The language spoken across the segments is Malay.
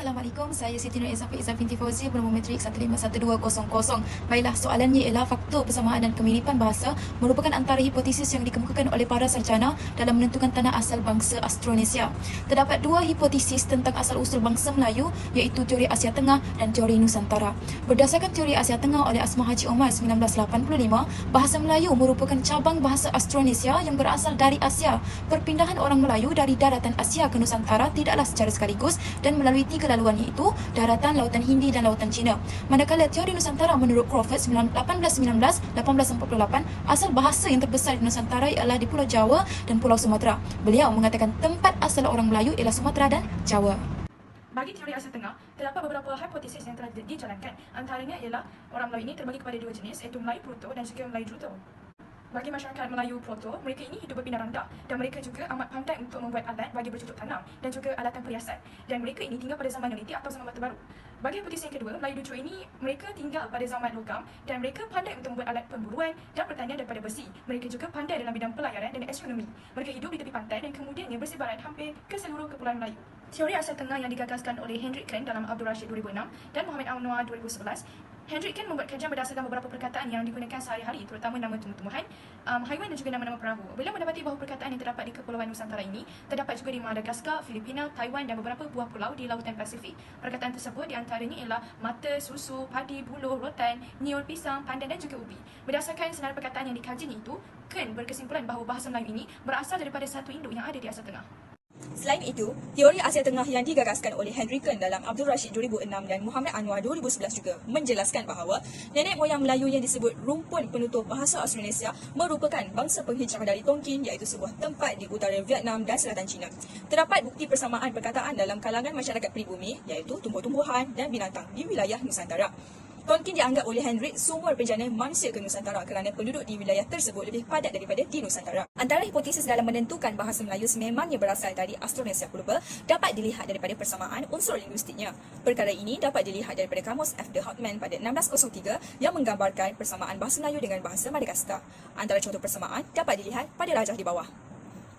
Assalamualaikum, saya Siti Nur Izafir binti Fauzi, bernombor metrik 151200. Baiklah, soalannya ialah faktor persamaan dan kemiripan bahasa merupakan antara hipotesis yang dikemukakan oleh para sarjana dalam menentukan tanah asal bangsa Austronesia. Terdapat dua hipotesis tentang asal-usul bangsa Melayu, iaitu teori Asia Tengah dan teori Nusantara. Berdasarkan teori Asia Tengah oleh Asma Haji Omar 1985, bahasa Melayu merupakan cabang bahasa Austronesia yang berasal dari Asia. Perpindahan orang Melayu dari daratan Asia ke Nusantara tidaklah secara sekaligus dan melalui tiga laluan, iaitu daratan, lautan Hindi dan lautan Cina. Manakala teori Nusantara menurut Crawford 1848, asal bahasa yang terbesar di Nusantara ialah di Pulau Jawa dan Pulau Sumatera. Beliau mengatakan tempat asal orang Melayu ialah Sumatera dan Jawa. Bagi teori Asia Tengah, terdapat beberapa hipotesis yang telah dijalankan. Antaranya ialah orang Melayu ini terbagi kepada dua jenis, iaitu Melayu Proto dan juga Melayu Druto. Bagi masyarakat Melayu Proto, mereka ini hidup berpindah rendah dan mereka juga amat pandai untuk membuat alat bagi bercocok tanam dan juga alatan perhiasan. Dan mereka ini tinggal pada zaman Neolitik atau zaman Batu Baru. Bagi hipotesis yang kedua, Melayu Druto ini mereka tinggal pada zaman logam dan mereka pandai untuk membuat alat pemburuan dan pertanian daripada besi. Mereka juga pandai dalam bidang pelayaran dan astronomi. Mereka hidup di tepi pantai dan kemudiannya bersebaran hampir ke seluruh kepulauan Melayu. Teori Asia Tengah yang digagaskan oleh Hendrik Kern dalam Abdul Rashid 2006 dan Muhammad Anwar 2011. Hendrik Kern membuat kajian berdasarkan beberapa perkataan yang digunakan sehari-hari, terutama nama tumbuh-tumbuhan, haiwan dan juga nama-nama perahu. Beliau mendapati bahawa perkataan yang terdapat di Kepulauan Nusantara ini terdapat juga di Madagaskar, Filipina, Taiwan dan beberapa buah pulau di Lautan Pasifik. Perkataan tersebut di antaranya ialah mata, susu, padi, buluh, rotan, niul, pisang, pandan dan juga ubi. Berdasarkan senarai perkataan yang dikajinya itu, Kern berkesimpulan bahawa bahasa Melayu ini berasal daripada satu induk yang ada di Asia Tengah. Selain itu, teori Asia Tengah yang digagaskan oleh Hendrik Kern dalam Abdul Rashid 2006 dan Muhammad Anwar 2011 juga menjelaskan bahawa nenek moyang Melayu yang disebut rumpun penutur bahasa Austronesia merupakan bangsa penghijrah dari Tonkin, iaitu sebuah tempat di utara Vietnam dan selatan China. Terdapat bukti persamaan perkataan dalam kalangan masyarakat pribumi, iaitu tumbuh-tumbuhan dan binatang di wilayah Nusantara. Tonkin dianggap oleh Hendrik sumber penjana manusia ke Nusantara kerana penduduk di wilayah tersebut lebih padat daripada di Nusantara. Antara hipotesis dalam menentukan bahasa Melayu sememangnya berasal dari Austronesia purba dapat dilihat daripada persamaan unsur linguistiknya. Perkara ini dapat dilihat daripada kamus F. de Houtman pada 1603 yang menggambarkan persamaan bahasa Melayu dengan bahasa Madagaskar. Antara contoh persamaan dapat dilihat pada rajah di bawah.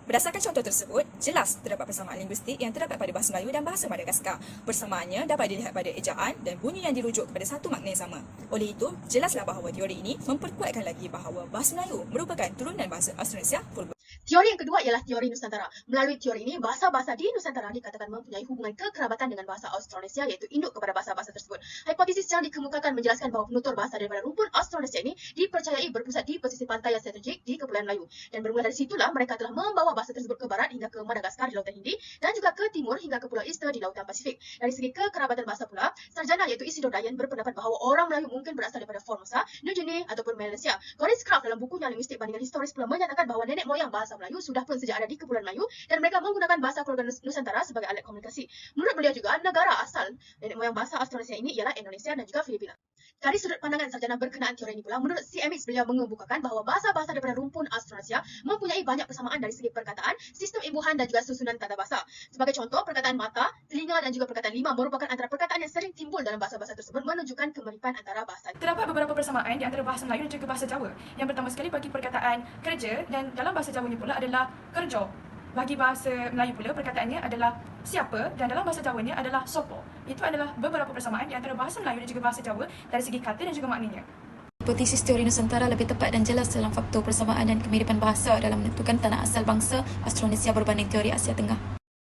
Berdasarkan contoh tersebut, jelas terdapat persamaan linguistik yang terdapat pada bahasa Melayu dan bahasa Madagaskar. Persamaannya dapat dilihat pada ejaan dan bunyi yang dirujuk kepada satu makna yang sama. Oleh itu, jelaslah bahawa teori ini memperkuatkan lagi bahawa bahasa Melayu merupakan turunan bahasa Austronesia purba. Teori yang kedua ialah teori Nusantara. Melalui teori ini, bahasa-bahasa di Nusantara dikatakan mempunyai hubungan kekerabatan dengan bahasa Austronesia, iaitu induk kepada bahasa-bahasa tersebut. Hipotesis yang dikemukakan menjelaskan bahawa penutur bahasa daripada rumpun Austronesia ini dipercayai berpusat di pesisir pantai yang strategik di Kepulauan Melayu. Dan bermula dari situlah mereka telah membawa bahasa tersebut ke barat hingga ke Madagaskar di Lautan Hindi dan juga ke timur hingga ke Pulau Easter di Lautan Pasifik. Dari segi kekerabatan bahasa pula, sarjana iaitu Isidore Dayan berpendapat bahawa orang Melayu mungkin berasal daripada Formosa, New Guinea ataupun Malaysia. Collins Craft dalam bukunya Linguistik Bandingan Historis pula menyatakan bahawa nenek moyang bahasa Melayu sudah pun sejak ada di Kepulauan Melayu dan mereka menggunakan bahasa keluarga Nusantara sebagai alat komunikasi. Menurut beliau juga, negara asal nenek moyang bahasa Austronesia ini ialah Indonesia dan juga Filipina. Dari sudut pandangan sarjana berkenaan teori ini pula, menurut CMX beliau mengemukakan bahawa bahasa-bahasa daripada rumpun Austronesia mempunyai banyak persamaan dari segi perkataan, sistem imbuhan dan juga susunan tata bahasa. Sebagai contoh, perkataan mata, telinga dan juga perkataan lima merupakan antara perkataan yang sering timbul dalam bahasa-bahasa tersebut menunjukkan kemiripan antara bahasa. Terdapat beberapa persamaan di antara bahasa Melayu dan juga bahasa Jawa. Yang pertama sekali bagi perkataan kerja, dan dalam bahasa Jawanya pula adalah kerja. Bagi bahasa Melayu pula perkataannya adalah siapa dan dalam bahasa Jawanya adalah sopo. Itu adalah beberapa persamaan di antara bahasa Melayu dan juga bahasa Jawa dari segi kata dan juga maknanya. Hipotesis teori Nusantara lebih tepat dan jelas dalam faktor persamaan dan kemiripan bahasa dalam menentukan tanah asal bangsa Austronesia berbanding teori Asia Tengah.